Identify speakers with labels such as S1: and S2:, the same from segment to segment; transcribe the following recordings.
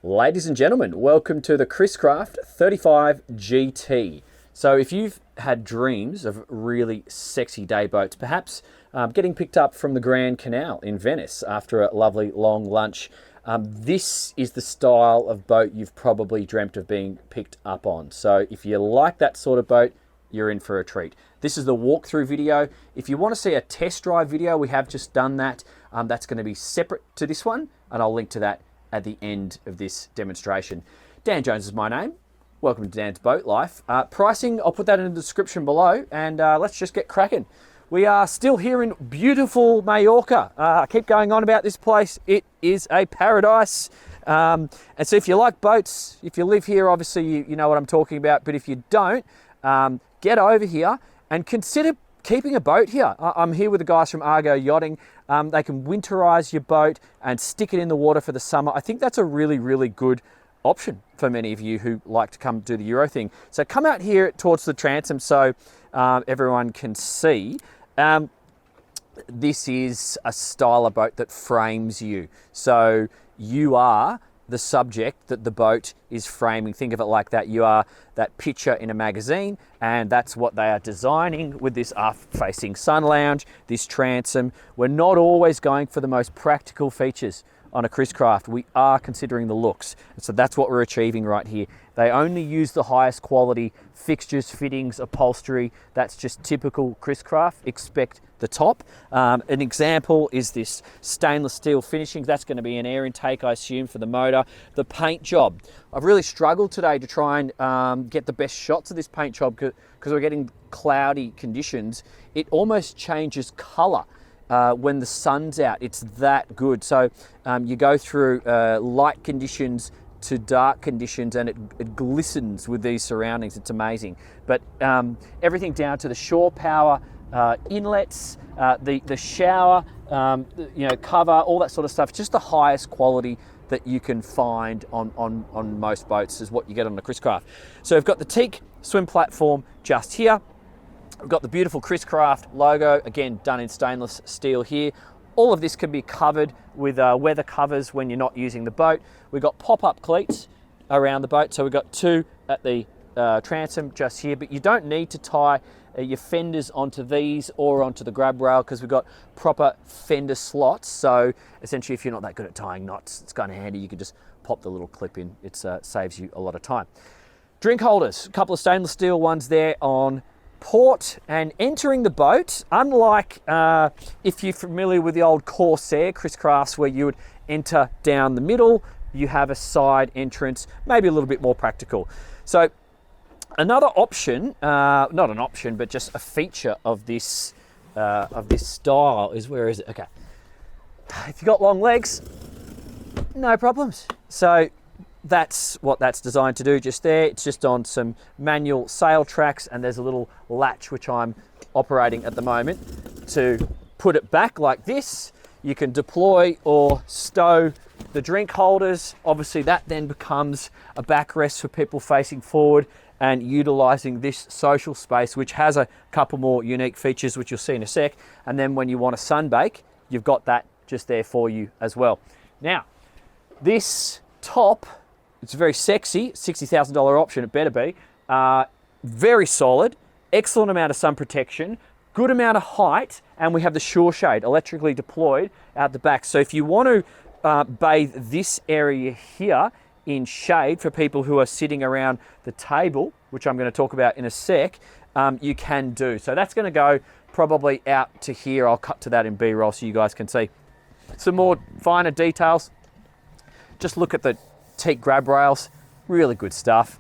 S1: Ladies and gentlemen, welcome to the Chris-Craft 35 GT. So if you've had dreams of really sexy day boats, perhaps getting picked up from the Grand Canal in Venice after a lovely long lunch, this is the style of boat you've probably dreamt of being picked up on. So if you like that sort of boat, you're in for a treat. This is the walkthrough video. If you want to see a test drive video, we have just done that. That's going to be separate to this one, and I'll link to that at the end of this demonstration. Dan Jones is my name. Welcome to Dan's Boat Life. Pricing, I'll put that in the description below, and let's just get cracking. We are still here in beautiful Mallorca. I keep going on about this place. It is a paradise. And so if you like boats, if you live here, obviously you know what I'm talking about, but if you don't, get over here and consider keeping a boat here. I'm here with the guys from Argo Yachting. They can winterize your boat and stick it in the water for the summer. I think that's a really, really good option for many of you who like to come do the Euro thing. So come out here towards the transom so everyone can see. This is a style of boat that frames you. So you are the subject that the boat is framing. Think of it like that. You are that picture in a magazine, and that's what they are designing with this aft-facing sun lounge, this transom. We're not always going for the most practical features on a Chris-Craft. We are considering the looks, and so that's what we're achieving right here. They only use the highest quality fixtures, fittings, upholstery. That's just typical Chris-Craft. Expect the top. An example is this stainless steel finishing. That's going to be an air intake, I assume, for the motor. The paint job. I've really struggled today to try and get the best shots of this paint job because we're getting cloudy conditions. It almost changes color when the sun's out. It's that good. So you go through light conditions to dark conditions, and it glistens with these surroundings. It's amazing. But everything down to the shore power, inlets, the shower, cover, all that sort of stuff. Just the highest quality that you can find on most boats is what you get on the Chris-Craft. So we've got the teak swim platform just here. We've got the beautiful Chris-Craft logo, again done in stainless steel here. All of this can be covered with weather covers when you're not using the boat. We've got pop-up cleats around the boat. So we've got two at the transom just here, but you don't need to tie your fenders onto these or onto the grab rail because we've got proper fender slots. So essentially, if you're not that good at tying knots, it's kind of handy. You can just pop the little clip in. It saves you a lot of time. Drink holders, a couple of stainless steel ones there on port, and entering the boat, unlike if you're familiar with the old Corsair Chris-Crafts where you would enter down the middle, you have a side entrance, maybe a little bit more practical. So another option, not an option, but just a feature of this style is, where is it? Okay. If you've got long legs, no problems. So that's what that's designed to do just there. It's just on some manual sail tracks, and there's a little latch which I'm operating at the moment to put it back like this. You can deploy or stow the drink holders. Obviously that then becomes a backrest for people facing forward and utilizing this social space, which has a couple more unique features which you'll see in a sec. And then when you want to sunbake, you've got that just there for you as well. Now, this top, it's very sexy, $60,000 option, it better be. Very solid, excellent amount of sun protection, good amount of height, and we have the shore shade electrically deployed out the back. So if you want to bathe this area here in shade for people who are sitting around the table, which I'm going to talk about in a sec, you can do. So that's going to go probably out to here. I'll cut to that in B-roll so you guys can see some more finer details. Just look at the teak grab rails, really good stuff.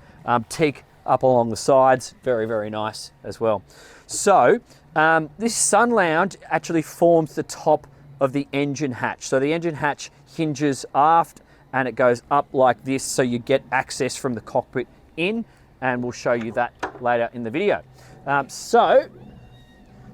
S1: Teak up along the sides, very, very nice as well. So this sun lounge actually forms the top of the engine hatch. So the engine hatch hinges aft and it goes up like this, so you get access from the cockpit in, and we'll show you that later in the video. So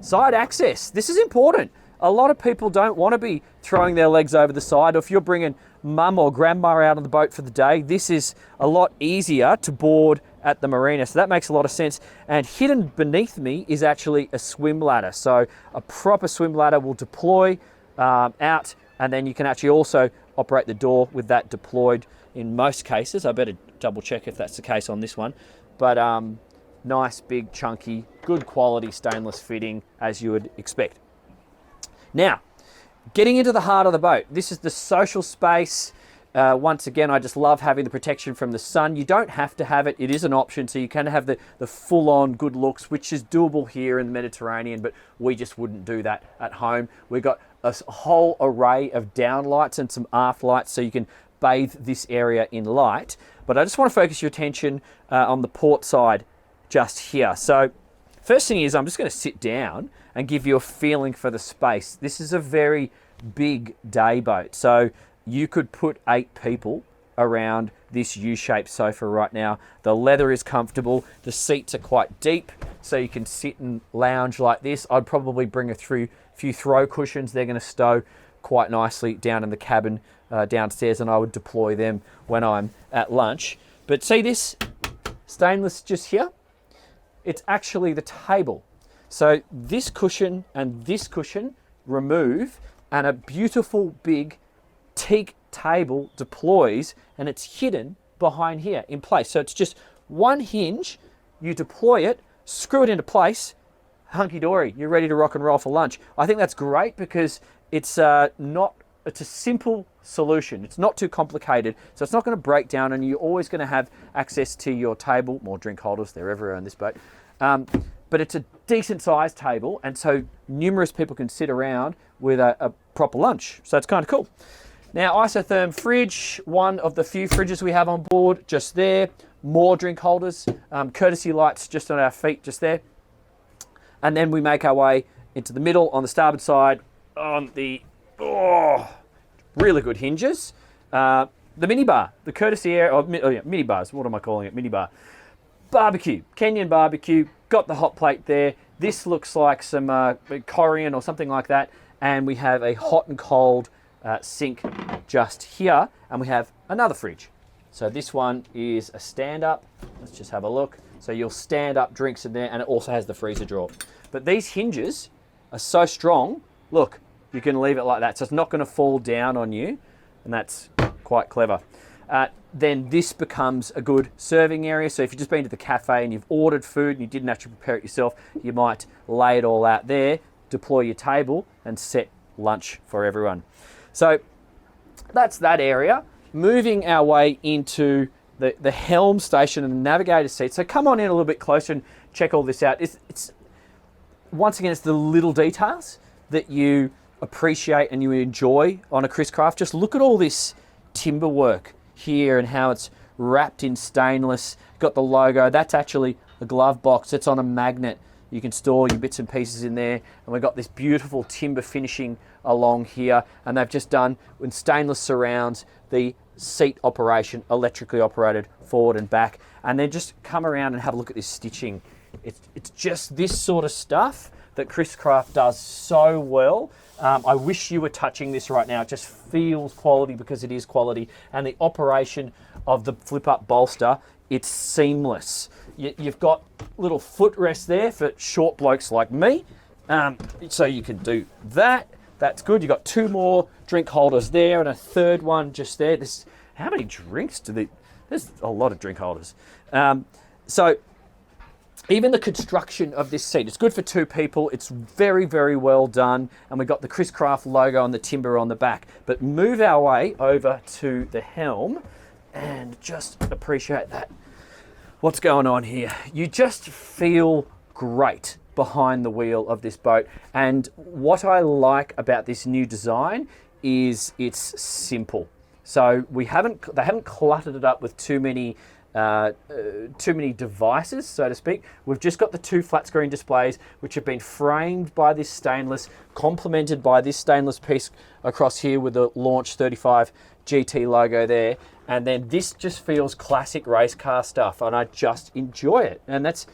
S1: side access, this is important. A lot of people don't want to be throwing their legs over the side, or if you're bringing mum or grandma out on the boat for the day, this is a lot easier to board at the marina. So that makes a lot of sense. And hidden beneath me is actually a swim ladder. So a proper swim ladder will deploy out, and then you can actually also operate the door with that deployed in most cases. I better double check if that's the case on this one. But nice, big, chunky, good quality stainless fitting as you would expect. Now, getting into the heart of the boat. This is the social space. Once again, I just love having the protection from the sun. You don't have to have it. It is an option, so you can have the full-on good looks, which is doable here in the Mediterranean, but we just wouldn't do that at home. We've got a whole array of down lights and some aft lights, so you can bathe this area in light. But I just want to focus your attention on the port side just here. So first thing is I'm just going to sit down and give you a feeling for the space. This is a very big day boat. So you could put 8 people around this U-shaped sofa right now. The leather is comfortable. The seats are quite deep, so you can sit and lounge like this. I'd probably bring a few throw cushions. They're going to stow quite nicely down in the cabin downstairs, and I would deploy them when I'm at lunch. But see this stainless just here? It's actually the table. So this cushion and this cushion remove, and a beautiful big teak table deploys, and it's hidden behind here in place. So it's just one hinge, you deploy it, screw it into place, hunky-dory, you're ready to rock and roll for lunch. I think that's great because it's a simple solution. It's not too complicated, so it's not going to break down, and you're always going to have access to your table. More drink holders, they're everywhere on this boat. But it's a decent sized table, and so numerous people can sit around with a proper lunch. So it's kind of cool. Now, isotherm fridge, one of the few fridges we have on board, just there. More drink holders, courtesy lights just on our feet, just there. And then we make our way into the middle on the starboard side on the, really good hinges. The minibar, the courtesy air, mini bars, what am I calling it? Minibar. Barbecue, Kenyan barbecue, got the hot plate there. This looks like some Korean or something like that. And we have a hot and cold sink just here, and we have another fridge. So this one is a stand-up. Let's just have a look. So you'll stand up drinks in there, and it also has the freezer drawer. But these hinges are so strong, look, you can leave it like that. So it's not going to fall down on you, and that's quite clever. Then this becomes a good serving area. So if you've just been to the cafe and you've ordered food and you didn't actually prepare it yourself, you might lay it all out there, deploy your table, and set lunch for everyone. So that's that area. Moving our way into the helm station and the navigator seat. So come on in a little bit closer and check all this out. It's once again, it's the little details that you appreciate and you enjoy on a Chris Craft. Just look at all this timber work here and how it's wrapped in stainless. Got the logo. That's actually a glove box. It's on a magnet. You can store your bits and pieces in there. And we've got this beautiful timber finishing along here. And they've just done, with stainless surrounds, the seat operation, electrically operated forward and back. And then just come around and have a look at this stitching. It's just this sort of stuff that Chris Craft does so well. I wish you were touching this right now. It just feels quality because it is quality. And the operation of the flip-up bolster, it's seamless. You've got little footrest there for short blokes like me. So you can do that. That's good. You've got 2 more drink holders there and a third one just there. How many drinks there's a lot of drink holders. So even the construction of this seat, it's good for 2 people. It's very, very well done. And we've got the Chris Craft logo and the timber on the back. But move our way over to the helm and just appreciate that. What's going on here? You just feel great behind the wheel of this boat. And what I like about this new design is it's simple. So they haven't cluttered it up with too many devices, so to speak. We've just got the 2 flat screen displays, which have been framed by this stainless, complemented by this stainless piece across here with the Launch 35 GT logo there. And then this just feels classic race car stuff, and I just enjoy it. And that's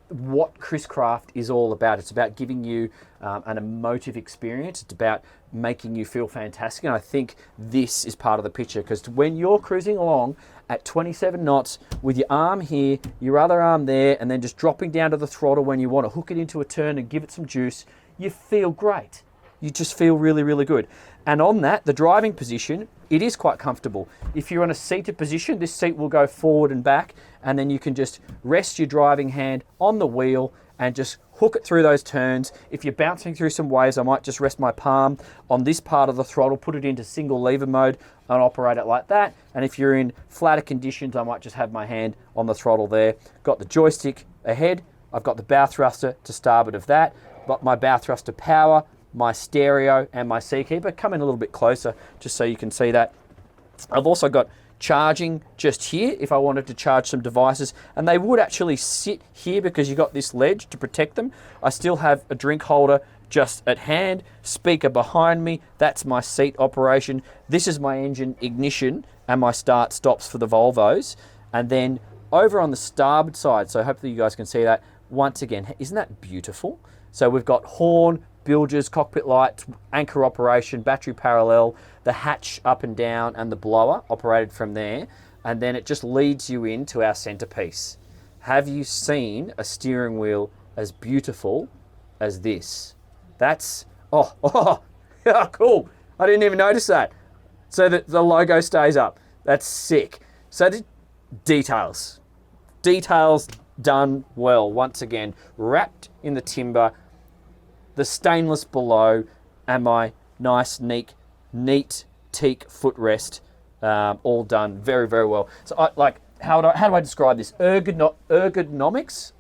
S1: what Chris Craft is all about. It's about giving you an emotive experience. It's about making you feel fantastic. And I think this is part of the picture, because when you're cruising along at 27 knots with your arm here, your other arm there, and then just dropping down to the throttle when you want to hook it into a turn and give it some juice, you feel great. you just feel really, really good. And on that, the driving position, it is quite comfortable. If you're on a seated position, this seat will go forward and back, and then you can just rest your driving hand on the wheel and just hook it through those turns. If you're bouncing through some waves, I might just rest my palm on this part of the throttle, put it into single lever mode and operate it like that. And if you're in flatter conditions, I might just have my hand on the throttle there. Got the joystick ahead. I've got the bow thruster to starboard of that. Got my bow thruster power, my stereo and my C keeper. Come in a little bit closer just so you can see that. I've also got charging just here if I wanted to charge some devices, and they would actually sit here because you got this ledge to protect them. I still have a drink holder just at hand, speaker behind me, that's my seat operation. This is my engine ignition and my start stops for the Volvos. And then over on the starboard side, so hopefully you guys can see that, once again, isn't that beautiful? So we've got horn, bilges, cockpit lights, anchor operation, battery parallel, the hatch up and down, and the blower operated from there. And then it just leads you into our centerpiece. Have you seen a steering wheel as beautiful as this? That's, yeah, cool. I didn't even notice that. So that the logo stays up. That's sick. So the details done well. Once again, wrapped in the timber, the stainless below, and my nice, neat teak footrest, all done very, very well. So how do I describe this? Ergonomics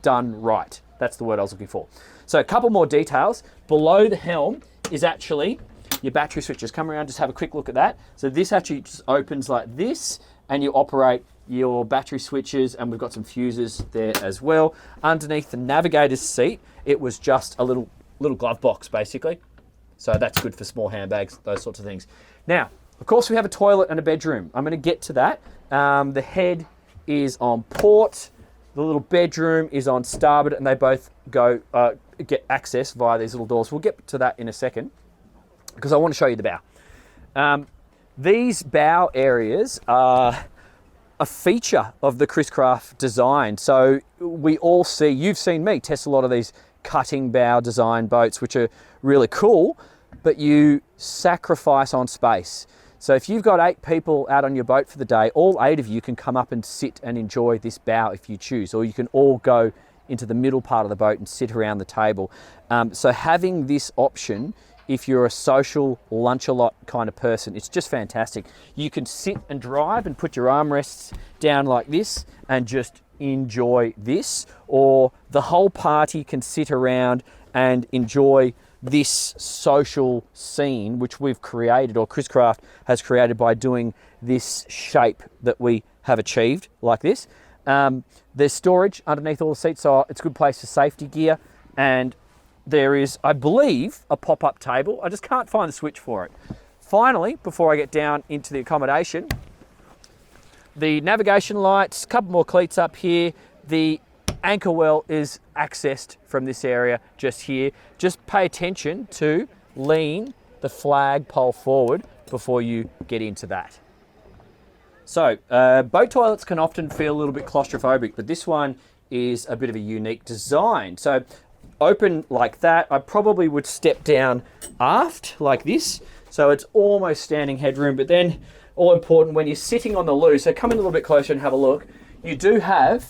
S1: done right. That's the word I was looking for. So a couple more details. Below the helm is actually your battery switches. Come around, just have a quick look at that. So this actually just opens like this, and you operate your battery switches, and we've got some fuses there as well. Underneath the navigator's seat, it was just a little glove box basically. So that's good for small handbags, those sorts of things. Now, of course, we have a toilet and a bedroom. I'm going to get to that. The head is on port. The little bedroom is on starboard, and they both go get access via these little doors. We'll get to that in a second because I want to show you the bow. These bow areas are a feature of the Chris Craft design. So we all see, you've seen me test a lot of these cutting bow design boats, which are really cool, but you sacrifice on space. So if you've got 8 people out on your boat for the day, all 8 of you can come up and sit and enjoy this bow if you choose, or you can all go into the middle part of the boat and sit around the table. So having this option, if you're a social lunch-a-lot kind of person, it's just fantastic. You can sit and drive and put your armrests down like this and just enjoy this, or the whole party can sit around and enjoy this social scene which we've created, or Chris Craft has created, by doing this shape that we have achieved like this. There's storage underneath all the seats, so it's a good place for safety gear. And there is, I believe, a pop-up table. I just can't find the switch for it. Finally, before I get down into the accommodation, the navigation lights, a couple more cleats up here. The anchor well is accessed from this area just here. Just pay attention to lean the flagpole forward before you get into that. So, boat toilets can often feel a little bit claustrophobic, but this one is a bit of a unique design. So, open like that. I probably would step down aft like this. So it's almost standing headroom, but then all important when you're sitting on the loo. So come in a little bit closer and have a look. You do have,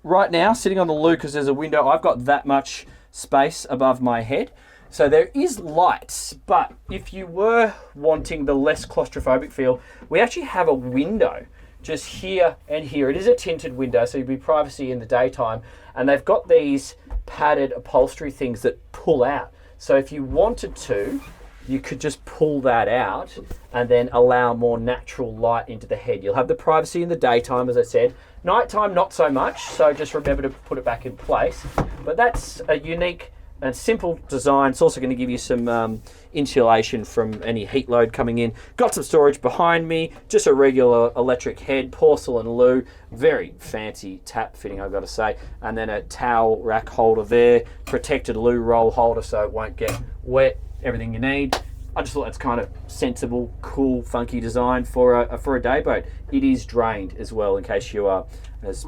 S1: right now, sitting on the loo, because there's a window, I've got that much space above my head. So there is lights, but if you were wanting the less claustrophobic feel, we actually have a window just here and here. It is a tinted window, so you'll be privacy in the daytime. And they've got these padded upholstery things that pull out. So if you wanted to, you could just pull that out and then allow more natural light into the head. You'll have the privacy in the daytime, as I said. Nighttime, not so much, so just remember to put it back in place. But that's a unique and simple design. It's also going to give you some insulation from any heat load coming in. Got some storage behind me, just a regular electric head, porcelain loo, very fancy tap fitting, I've got to say, and then a towel rack holder there, protected loo roll holder so it won't get wet, everything you need. I just thought that's kind of sensible, cool, funky design for a day boat. It is drained as well, in case you are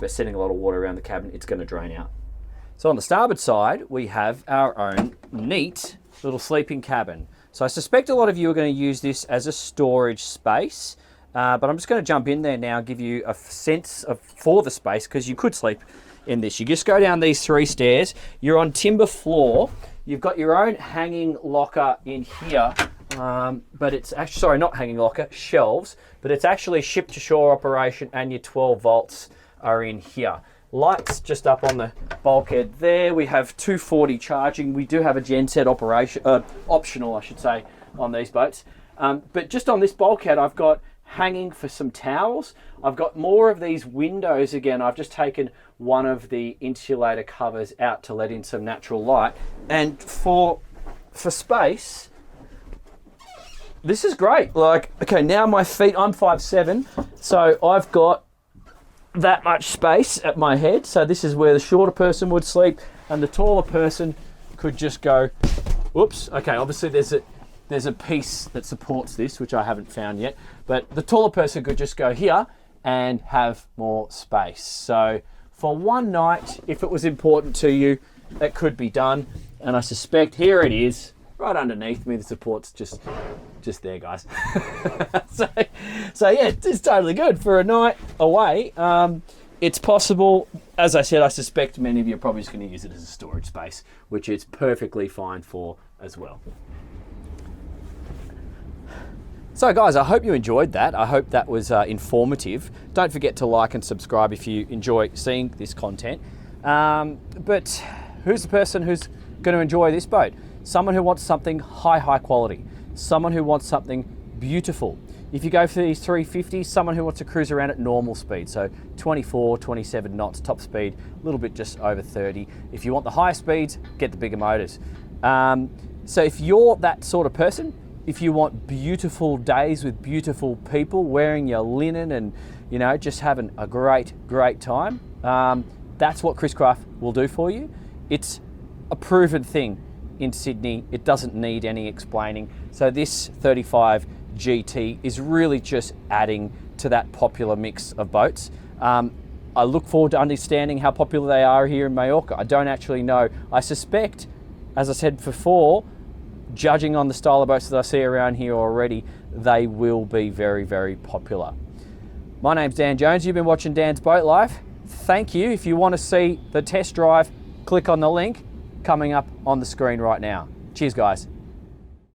S1: sending a lot of water around the cabin, it's going to drain out. So on the starboard side, we have our own neat little sleeping cabin. So I suspect a lot of you are going to use this as a storage space, but I'm just going to jump in there now, give you a sense for the space, because you could sleep in this. You just go down these 3 stairs, you're on timber floor, you've got your own hanging locker in here, but it's actually, sorry, not hanging locker, shelves, but it's actually ship to shore operation, and your 12 volts are in here. Lights just up on the bulkhead there. We have 240 charging. We do have a genset operation, optional, I should say, on these boats. But just on this bulkhead, I've got hanging for some towels. I've got more of these windows again. I've just taken one of the insulator covers out to let in some natural light. And for space, this is great. Like, okay, now my feet, I'm 5'7", so I've got that much space at my head. So this is where the shorter person would sleep, and the taller person could just go, whoops, okay, obviously there's a piece that supports this, which I haven't found yet, but the taller person could just go here and have more space. So for one night, if it was important to you, that could be done. And I suspect here it is, right underneath me. The support's just there, guys. so yeah, it's totally good for a night away. It's possible. As I said, I suspect many of you are probably just going to use it as a storage space, which it's perfectly fine for as well. So guys, I hope you enjoyed that. I hope that was informative. Don't forget to like and subscribe if you enjoy seeing this content. But who's the person who's going to enjoy this boat? Someone who wants something high quality. Someone who wants something beautiful. If you go for these 350s, someone who wants to cruise around at normal speed, so 24, 27 knots top speed, a little bit just over 30. If you want the higher speeds, get the bigger motors. So if you're that sort of person, if you want beautiful days with beautiful people, wearing your linen and, you know, just having a great time, that's what Chris Craft will do for you. It's a proven thing in Sydney. It doesn't need any explaining. So this 35 GT is really just adding to that popular mix of boats. I look forward to understanding how popular they are here in Majorca. I don't actually know. I suspect, as I said before, judging on the style of boats that I see around here already, they will be very popular. My name's Dan Jones. You've been watching Dan's Boat Life. Thank you. If you want to see the test drive, click on the link coming up on the screen right now. Cheers, guys.